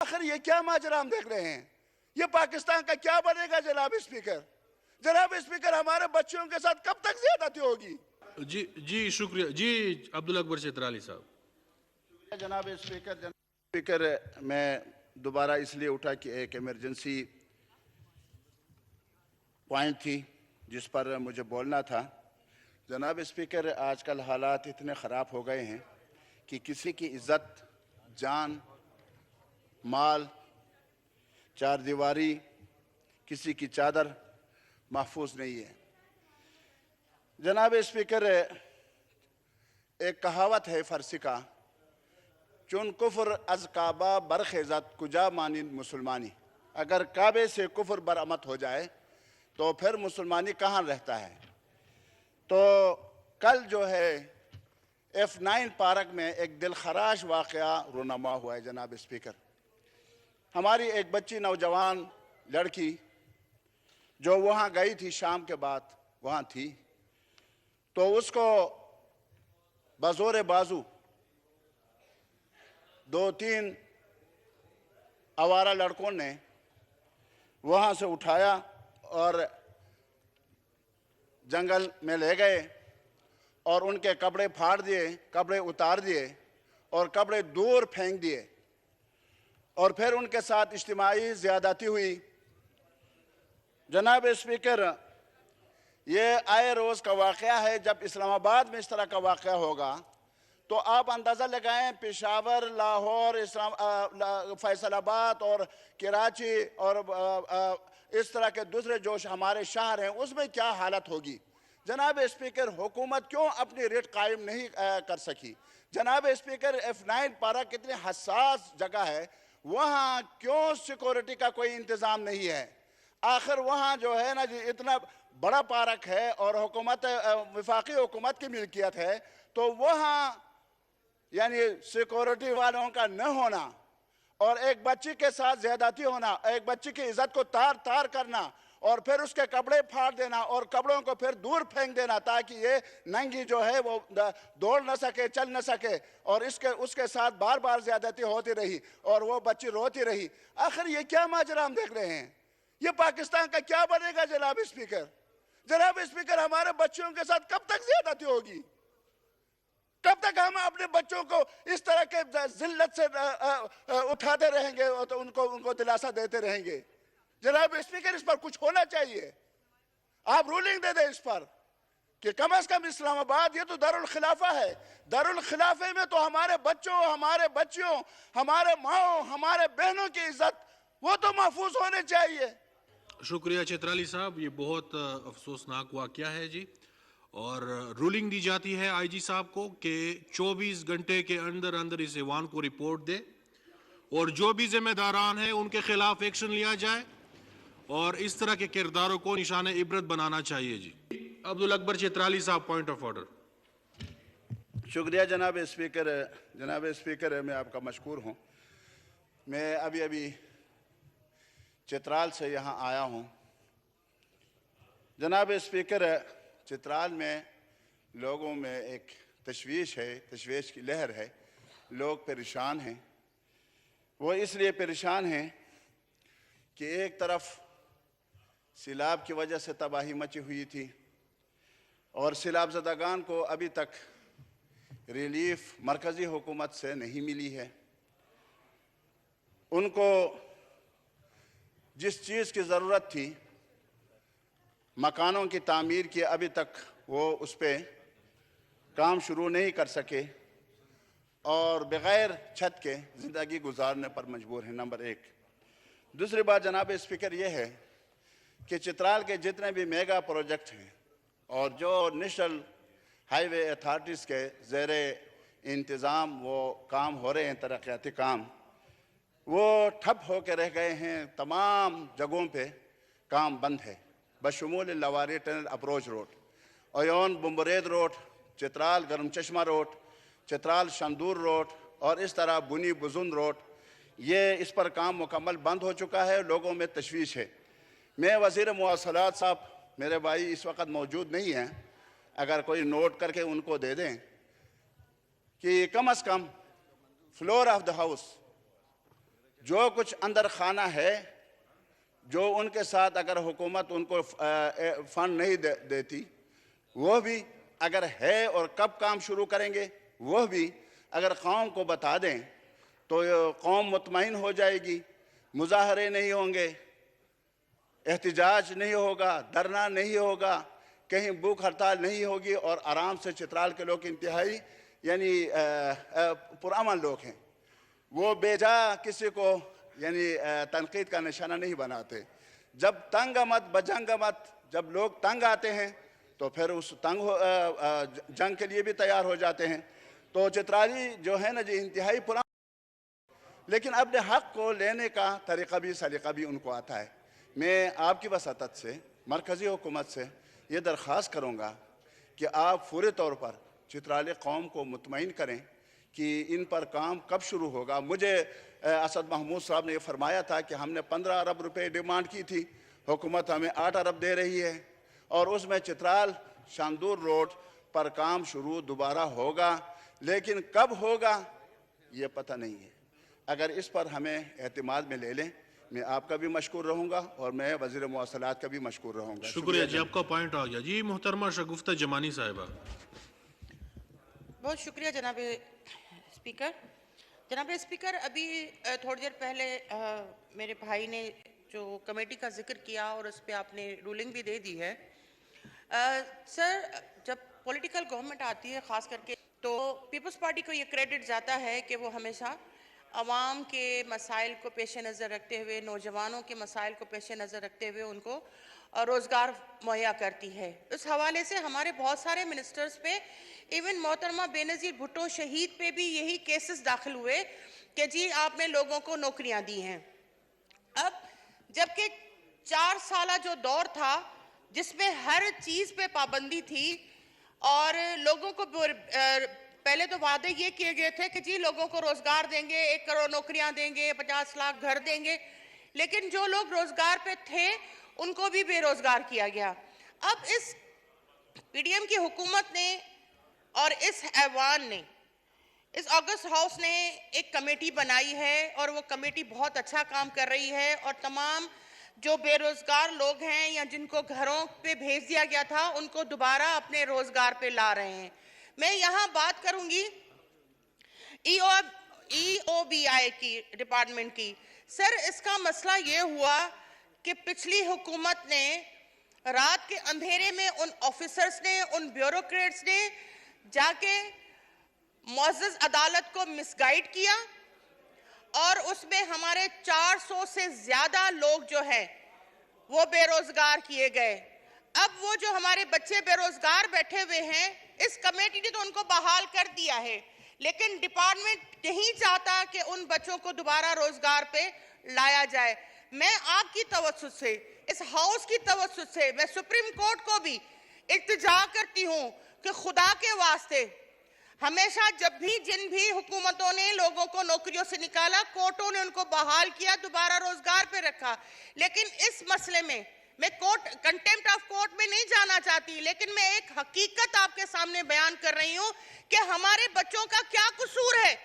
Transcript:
آخر یہ کیا ماجرا ہم دیکھ رہے ہیں؟ یہ پاکستان کا کیا بنے گا جناب اسپیکر؟ جناب اسپیکر ہمارے بچوں کے ساتھ کب تک زیادتی ہوگی؟ جی شکریہ جی عبداللہ اکبر چترالی صاحب. جناب اسپیکر میں دوبارہ اس لیے اٹھا کہ ایک ایمرجنسی پوائنٹ تھی جس پر مجھے بولنا تھا. جناب اسپیکر آج کل حالات اتنے خراب ہو گئے ہیں کہ کسی کی عزت، جان، مال، چار دیواری، کسی کی چادر محفوظ نہیں ہے. جناب اسپیکر ایک کہاوت ہے فارسی کا، چون کفر از کعبہ برخیزت کجا مانند مسلمانی. اگر کعبے سے کفر برآمد ہو جائے تو پھر مسلمانی کہاں رہتا ہے؟ تو کل جو ہے F9 پارک میں ایک دلخراش واقعہ رونما ہوا ہے جناب اسپیکر. ہماری ایک بچی نوجوان لڑکی جو وہاں گئی تھی، شام کے بعد وہاں تھی، تو اس کو بزور بازو 2-3 آوارہ لڑکوں نے وہاں سے اٹھایا اور جنگل میں لے گئے اور ان کے کپڑے پھاڑ دیے، کپڑے اتار دیے اور کپڑے دور پھینک دیے، اور پھر ان کے ساتھ اجتماعی زیادتی ہوئی. جناب اسپیکر یہ آئے روز کا واقعہ ہے. جب اسلام آباد میں اس طرح کا واقعہ ہوگا تو آپ اندازہ لگائیں پشاور، لاہور، فیصل آباد اور کراچی اور اس طرح کے دوسرے جو ہمارے شہر ہیں اس میں کیا حالت ہوگی. جناب اسپیکر حکومت کیوں اپنی ریٹ قائم نہیں کر سکی؟ جناب اسپیکر F9 پارک کتنی حساس جگہ ہے، وہاں کیوں سیکورٹی کا کوئی انتظام نہیں ہے؟ آخر وہاں جو ہے نا جی اتنا بڑا پارک ہے اور وفاقی حکومت کی ملکیت ہے، تو وہاں یعنی سیکورٹی والوں کا نہ ہونا اور ایک بچی کے ساتھ زیادتی ہونا، ایک بچی کی عزت کو تار تار کرنا اور پھر اس کے کپڑے پھاڑ دینا اور کپڑوں کو پھر دور پھینک دینا تاکہ یہ ننگی جو ہے وہ دوڑ نہ سکے، چل نہ سکے، اور اس کے ساتھ بار بار زیادتی ہوتی رہی اور وہ بچی روتی رہی. آخر یہ کیا ماجرا ہم دیکھ رہے ہیں؟ یہ پاکستان کا کیا بنے گا جناب اسپیکر؟ جناب اسپیکر ہمارے بچوں کے ساتھ کب تک زیادتی ہوگی؟ کب تک ہم اپنے بچوں کو اس طرح کے ذلت سے اٹھاتے رہیں گے تو ان کو دلاسا دیتے رہیں گے؟ جناب اسپیکر اس پر کچھ ہونا چاہیے. آپ رولنگ دے دیں اس پر کہ کم از کم اسلام آباد یہ تو دارالخلافہ ہے، دارالخلافے میں تو ہمارے بچوں، ہمارے بچیوں، ہمارے ماؤں، ہمارے بہنوں کی عزت وہ تو محفوظ ہونے چاہیے. شکریہ چترالی صاحب. یہ بہت افسوسناک واقعہ ہے جی، اور رولنگ دی جاتی ہے آئی جی صاحب کو کہ 24 گھنٹے کے اندر اندر اس ایوان کو رپورٹ دے اور جو بھی ذمہ داران ہیں ان کے خلاف ایکشن لیا جائے اور اس طرح کے کرداروں کو نشان عبرت بنانا چاہیے. جی عبداللہ اکبر چترالی صاحب، پوائنٹ آف آرڈر. شکریہ جناب اسپیکر. جناب اسپیکر میں آپ کا مشکور ہوں. میں ابھی چترال سے یہاں آیا ہوں. جناب اسپیکر چترال میں لوگوں میں ایک تشویش ہے، تشویش کی لہر ہے. لوگ پریشان ہیں. وہ اس لیے پریشان ہیں کہ ایک طرف سیلاب کی وجہ سے تباہی مچی ہوئی تھی اور سیلاب زدگان کو ابھی تک ریلیف مرکزی حکومت سے نہیں ملی ہے. ان کو جس چیز کی ضرورت تھی مکانوں کی تعمیر کی، ابھی تک وہ اس پہ کام شروع نہیں کر سکے اور بغیر چھت کے زندگی گزارنے پر مجبور ہیں. نمبر 1. دوسری بات جناب اسپیکر یہ ہے کہ چترال کے جتنے بھی میگا پروجیکٹ ہیں اور جو نیشنل ہائی وے اتھارٹیز کے زیر انتظام وہ کام ہو رہے ہیں، ترقیاتی کام، وہ ٹھپ ہو کے رہ گئے ہیں. تمام جگہوں پہ کام بند ہے بشمول Lowari tunnel approach road, Ayun Bumburet road, Chitral Garam Chashma road, Chitral Shandur road اور اس طرح بنی بزن روڈ. یہ اس پر کام مکمل بند ہو چکا ہے. لوگوں میں تشویش ہے. میں وزیر مواصلات صاحب، میرے بھائی اس وقت موجود نہیں ہیں، اگر کوئی نوٹ کر کے ان کو دے دیں کہ کم از کم فلور آف دا ہاؤس جو کچھ اندر خانہ ہے، جو ان کے ساتھ اگر حکومت ان کو فنڈ نہیں دیتی، وہ بھی اگر ہے، اور کب کام شروع کریں گے وہ بھی اگر قوم کو بتا دیں تو قوم مطمئن ہو جائے گی. مظاہرے نہیں ہوں گے، احتجاج نہیں ہوگا، دھرنا نہیں ہوگا، کہیں بھوک ہڑتال نہیں ہوگی، اور آرام سے چترال کے لوگ انتہائی یعنی پرامن لوگ ہیں. وہ بے جا کسی کو یعنی تنقید کا نشانہ نہیں بناتے. جب تنگ آمد بجنگ آمد، جب لوگ تنگ آتے ہیں تو پھر اس جنگ کے لیے بھی تیار ہو جاتے ہیں. تو چترالی جو ہے نا جی انتہائی پرامن، لیکن اپنے حق کو لینے کا طریقہ بھی سلیقہ بھی ان کو آتا ہے. میں آپ کی وساطت سے مرکزی حکومت سے یہ درخواست کروں گا کہ آپ فوری طور پر چترالی قوم کو مطمئن کریں کہ ان پر کام کب شروع ہوگا. مجھے اسد محمود صاحب نے یہ فرمایا تھا کہ ہم نے 15 ارب روپے ڈیمانڈ کی تھی، حکومت ہمیں 8 ارب دے رہی ہے، اور اس میں چترال شاندور روڈ پر کام شروع دوبارہ ہوگا، لیکن کب ہوگا یہ پتہ نہیں ہے. اگر اس پر ہمیں اعتماد میں لے لیں، میں آپ کا بھی مشکور رہوں گا اور میں وزیر مواصلات کا بھی مشکور رہوں گا. شکریہ جی، آپ کا پوائنٹ آ گیا. جی محترمہ شگفتہ جمانی صاحبہ. بہت شکریہ جناب اسپیکر. جناب اسپیکر، ابھی تھوڑی دیر پہلے میرے بھائی نے جو کمیٹی کا ذکر کیا اور اس پہ آپ نے رولنگ بھی دے دی ہے. سر، جب پولیٹیکل گورنمنٹ آتی ہے خاص کر کے تو پیپلز پارٹی کو یہ کریڈٹ جاتا ہے کہ وہ ہمیشہ عوام کے مسائل کو پیش نظر رکھتے ہوئے، نوجوانوں کے مسائل کو پیش نظر رکھتے ہوئے ان کو روزگار مہیا کرتی ہے. اس حوالے سے ہمارے بہت سارے منسٹرز پہ، ایون محترمہ بے نظیر بھٹو شہید پہ بھی یہی کیسز داخل ہوئے کہ جی آپ نے لوگوں کو نوکریاں دی ہیں. اب جبکہ 4 سالہ جو دور تھا جس میں ہر چیز پہ پابندی تھی اور لوگوں کو پہلے تو وعدے یہ کیے گئے تھے کہ جی لوگوں کو روزگار دیں گے، 1 کروڑ نوکریاں دیں گے، 50 لاکھ گھر دیں گے، لیکن جو لوگ روزگار پہ تھے ان کو بھی بے روزگار کیا گیا. اب اس پی ڈی ایم کی حکومت نے اور اس ایوان نے، اس آگسٹ ہاؤس نے ایک کمیٹی بنائی ہے اور وہ کمیٹی بہت اچھا کام کر رہی ہے، اور تمام جو بے روزگار لوگ ہیں یا جن کو گھروں پہ بھیج دیا گیا تھا ان کو دوبارہ اپنے روزگار پہ لا رہے ہیں. میں یہاں بات کروں گی ای او بی آئی کی ڈپارٹمنٹ کی. سر، اس کا مسئلہ یہ ہوا کہ پچھلی حکومت نے رات کے اندھیرے میں ان آفیسرز نے، ان بیوروکریٹس نے جا کے معزز عدالت کو مس گائیڈ کیا، اور اس میں ہمارے 400 سے زیادہ لوگ جو ہیں وہ بے روزگار کیے گئے. اب وہ جو ہمارے بچے بے روزگار بیٹھے ہوئے ہیں، اس کمیٹی نے تو ان کو بحال کر دیا ہے، لیکن ڈپارٹمنٹ نہیں چاہتا کہ ان بچوں کو دوبارہ روزگار پہ لایا جائے. میں آپ کی توسط سے، اس ہاؤس کی توسط سے، میں سپریم کورٹ کو بھی التجا کرتی ہوں کہ خدا کے واسطے ہمیشہ جب بھی جن بھی حکومتوں نے لوگوں کو نوکریوں سے نکالا، کورٹوں نے ان کو بحال کیا، دوبارہ روزگار پہ رکھا. لیکن اس مسئلے میں میں کنٹیمپٹ آف کورٹ میں نہیں جانا چاہتی، لیکن میں ایک حقیقت آپ کے سامنے بیان کر رہی ہوں کہ ہمارے بچوں کا کیا قصور ہے